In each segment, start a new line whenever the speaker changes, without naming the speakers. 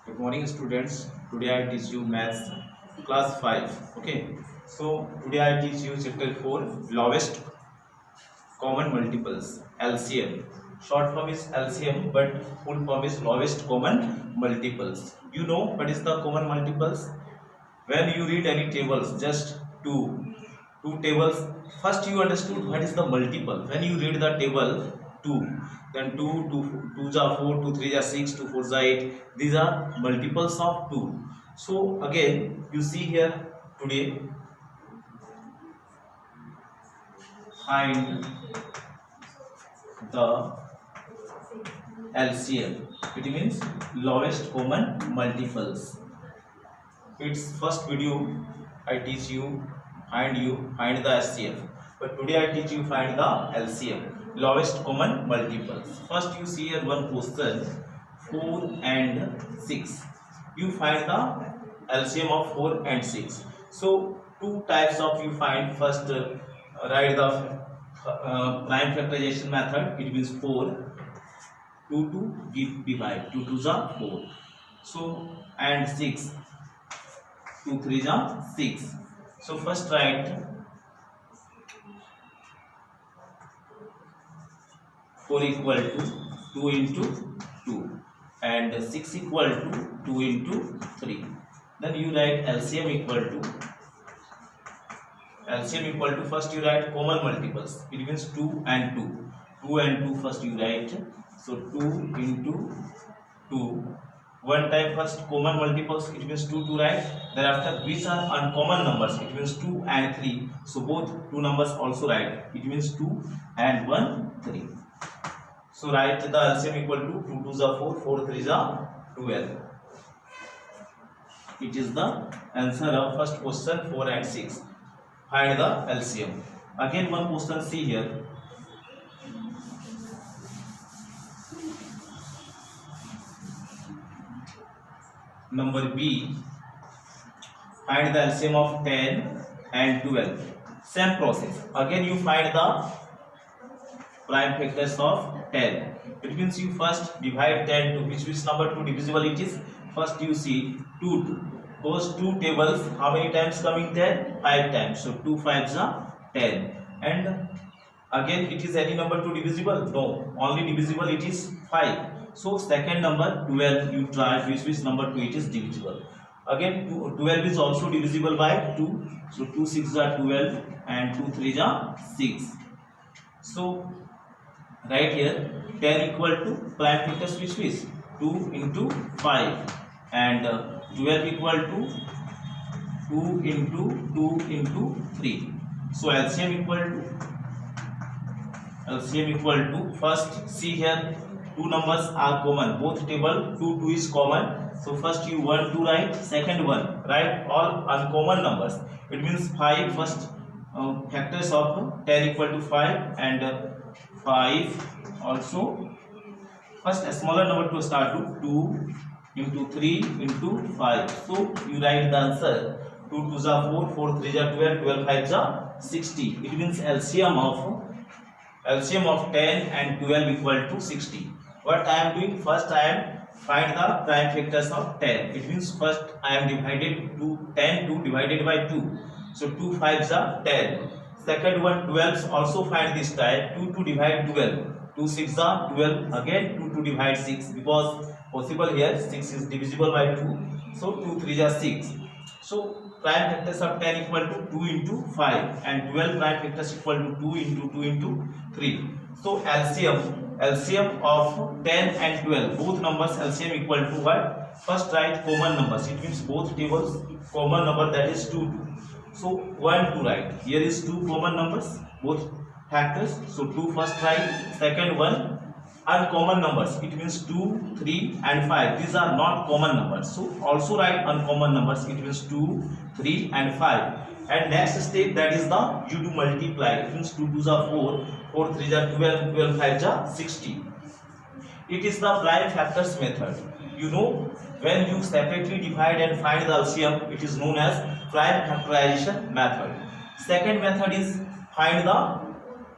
Good morning, students. Today I teach you maths class 5. Okay. So today I teach you chapter 4, lowest common multiples, LCM. Short form is LCM, but full form is lowest common multiples. You know what is the common multiples? When you read any tables, just two tables, first you understood what is the multiple. When you read the table 2, then 2 are 4, 2 3 are 6, 2 4 are 8. These are multiples of 2. So again you see here, today find the LCM. It means lowest common multiples. It's first video I teach you find the HCF, but today I teach you find the LCM, lowest common multiples. First you see here one question, 4 and 6. You find the LCM of 4 and 6. So two types of you find. First write the prime factorization method. It means 4, 2 to divide, 2 2s are 4. So and 6, 2 3s are 6. So first write 4 equal to 2 into 2 and 6 equal to 2 into 3. Then you write LCM equal to first you write common multiples. It means 2 and 2. 2 and 2 first you write. So 2 into 2. One time first common multiples, it means 2 to write. Thereafter which are uncommon numbers, it means 2 and 3. So both two numbers also write. It means 2 and 1 3. So write the LCM equal to 2 2s are 4, 4 3s are 12. It is the answer of first question 4 and 6. Find the LCM. Again one question, see here. Number B, find the LCM of 10 and 12. Same process. Again you find the prime factors of 10. It means you first divide 10 to which number to divisible it is. First you see 2 2. Those two tables, how many times coming 10? 5 times. So 2 5s are 10. And again it is any number to divisible? No, only divisible it is 5. So second number 12, you try which number to it is divisible. Again 12 is also divisible by 2. So 2 6 are 12 and 2 3 are 6. So right here 10 equal to prime factors which is 2 into 5 and 12 equal to 2 into 3. So LCM equal to first see here, two numbers are common, both table 2 2 is common. So first you 1 2 write, second one write all uncommon numbers. It means 5 first factors of 10 equal to 5 and 5 also. First a smaller number to start to 2 into 3 into 5. So you write the answer 2 2s are 4, 4 3s are 12, 12 5s are 60. It means LCM of 10 and 12 equal to 60. What I am doing, first I am find the prime factors of 10. It means first I am divided to 10 to divided by 2. So 2 5s are 10. Second one 12s also find this type, 2 to divide 12. 2 6 are 12. Again 2 to divide 6, because possible here 6 is divisible by 2. So 2 3s are 6. So prime factors of 10 equal to 2 into 5 and 12 prime factors equal to 2 into 2 into 3. So LCM of 10 and 12, both numbers LCM equal to what? First write common numbers. It means both tables common number, that is 2 2. So 1 2 write. Here is 2 common numbers, both factors. So 2 first write. Second one uncommon numbers. It means 2 3 and 5. These are not common numbers. So also write uncommon numbers. It means 2 3 and 5. And next step, that is the you do multiply. It means 2 2s are 4, 4 3s are 12, 12 5s are 60. It is the prime factors method. You know, when you separately divide and find the LCM, it is known as prime factorization method. Second method is find the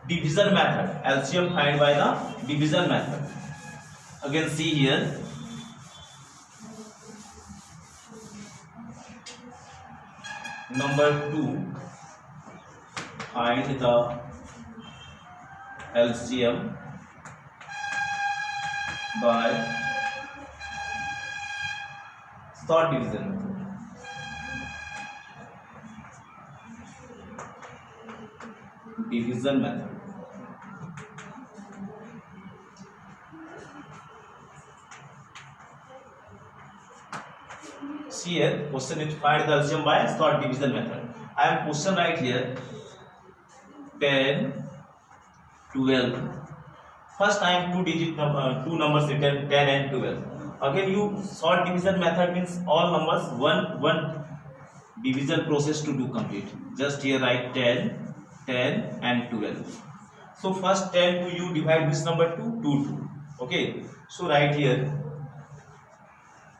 division method. LCM find by the division method. Again see here, Number 2, find the LCM by short division method. Division method. See here, question is find the LCM by short division method. I have question right here 10, 12. First I am two numbers written 10 and 12. Again you short division method means all numbers one division process to do complete. Just here write 10, 10 and 12. So first 10 to you divide this number to 2. Okay, so write here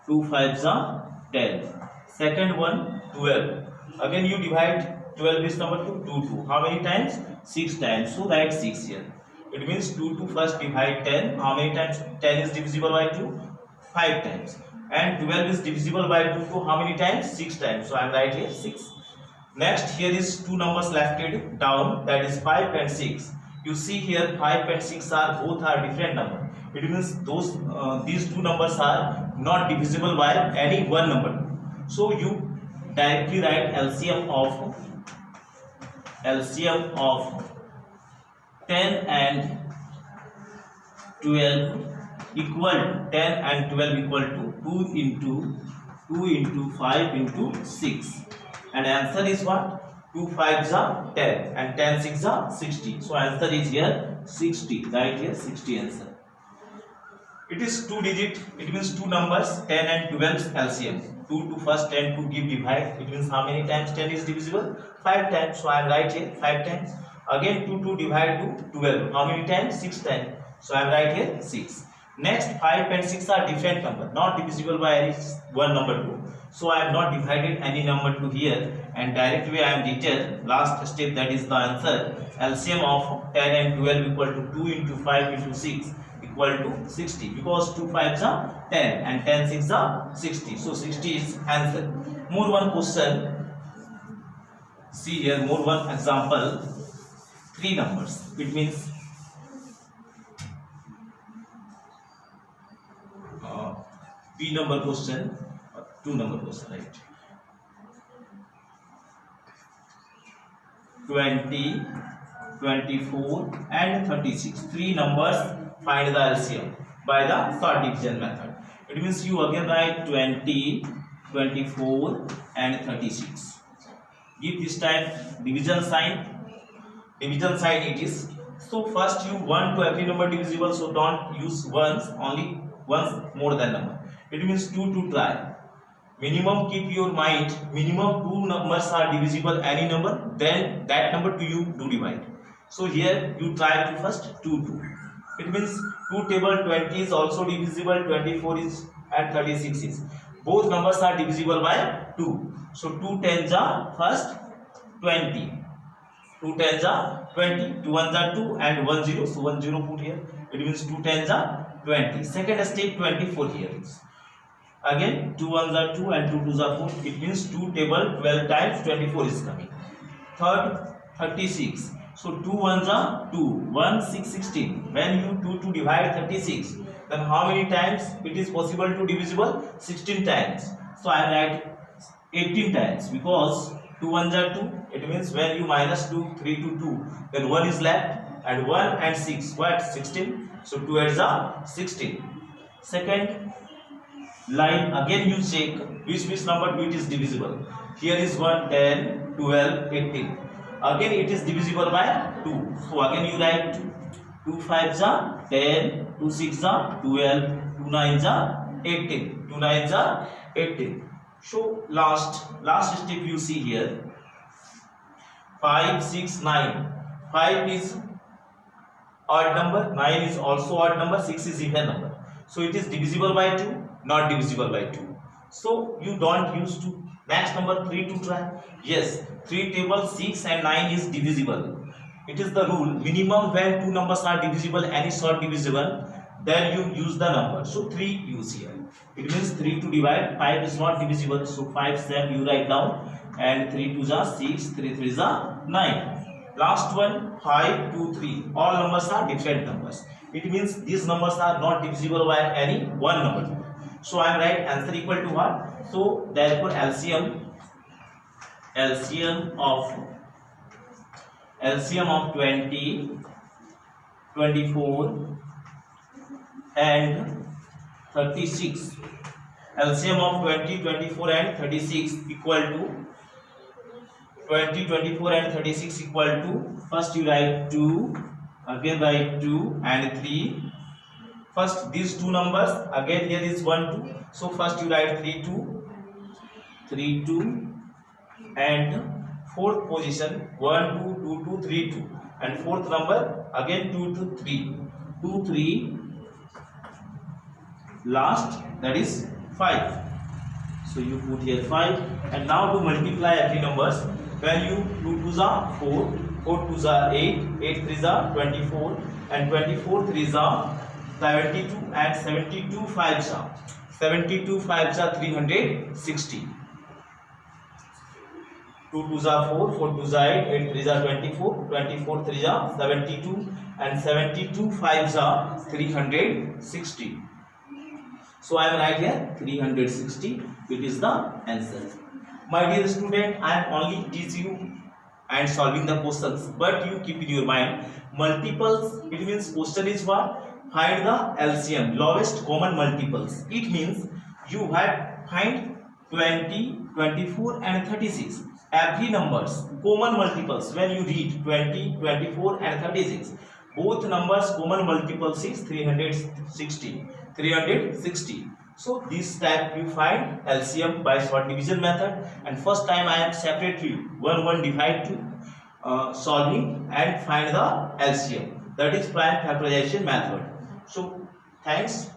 2 5s are 10. Second one 12. Again you divide 12 this number to 2. How many times? 6 times. So write 6 here. It means 2 to first divide 10. How many times 10 is divisible by 2? 5 times. And 12 is divisible by 2 to how many times? 6 times. So I am write here 6. Next here is two numbers left down, that is 5 and 6. You see here 5 and 6 are both are different number. It means these two numbers are not divisible by any one number. So you directly write LCM of 10 and 12 equal 10 and 12 equal to 2 into 5 into 6. And answer is what? 2 5s are 10 and 10 6s are 60. So answer is here 60. Right here 60 answer. It is 2 digit. It means two numbers 10 and 12 LCM. 2 to first 10 to give divide. It means how many times 10 is divisible? 5 times. So I am right here 5 times. Again 2 to divide to 12. How many times? 6 times. So I am right here 6. Next 5 and 6 are different number, not divisible by any one number 2. So I have not divided any number 2 here, and directly I am written last step, that is the answer. LCM of 10 and 12 equal to 2 into 5 into 6 equal to 60, because 2 5s are 10 and 10 6s are 60. So 60 is answer. More one question. See here, more one example. 3 numbers. It means 3 number question, 2 number question, right? 20, 24 and 36. 3 numbers, find the LCM by the short division method. It means you again write 20, 24 and 36. Give this time division sign. Division sign it is. So first you want to every number divisible, so don't use ones, only once more than number. It means 2 to try. Minimum, keep your mind, minimum 2 numbers are divisible any number, then that number to you do divide. So here you try to first 2. It means 2 table 20 is also divisible, 24 is and 36 is. Both numbers are divisible by 2. So 2 tens are first 20. 2 tens are 20. 2 ones are 2 and 1 0. So 1 0 put here. It means 2 tens are 20. Second step 24 here is. Again 2 ones are 2 and 2 twos are 4. It means 2 table 12 times 24 is coming. Third 36. So 2 ones are 2. 1 6 16. When you 2 to divide 36, then how many times it is possible to divisible? 16 times. So I write 18 times, because 2 ones are 2. It means when you minus 2, 3 to 2, then 1 is left, and 1 and 6, what? 16. So 2 8s are 16. Second line, again you check which number to it is divisible. Here is 1, 10, 12, 18. Again it is divisible by 2. So again you write 2 5s are 10, 2 6s are 12, 2 9s are 18. 2 9s are 18. So last step you see here 5 6 9. 5 is odd number, 9 is also odd number, 6 is even number. So it is divisible by 2, not divisible by 2. So you don't use 2. Next number 3 to try. Yes, 3 table 6 and 9 is divisible. It is the rule. Minimum when 2 numbers are divisible, any short divisible, then you use the number. So 3 use here. It means 3 to divide. 5 is not divisible. So 5 7 you write down. and 3 2s are 6, 3 3s are 9. Last one 5 2 3. All numbers are different numbers. It means these numbers are not divisible by any one number. So I am write answer equal to what? So therefore LCM of 20, 24 and 36. LCM of 20, 24 and 36 equal to 20, 24 and 36 equal to, first you write 2, again write 2 and 3. First these two numbers, again here is 1 2, so first you write 3 2 and fourth position 1 2 2 2 3 2, and fourth number again 2 2 3 2 3, last that is 5. So you put here 5, and now to multiply every numbers. Value 2 2s are 4, 4 2s are 8, 8 3s are 24, and 24 3s are 72, and 72 5s are 360. 2 2s are 4, 4 2s are 8, 8 3s are 24, 24 3s are 72, and 72 5s are 360. So I am write here 360. It is the answer. My dear student, I am only teaching you and solving the questions, but you keep in your mind multiples. It means question is what? Find the LCM, lowest common multiples. It means you have find 20, 24 and 36. Every numbers common multiples. When you read 20, 24 and 36, both numbers common multiples is 360. So this type you find LCM by short division method, and first time I am separately one divide to solving and find the LCM, that is prime factorization method. So thanks.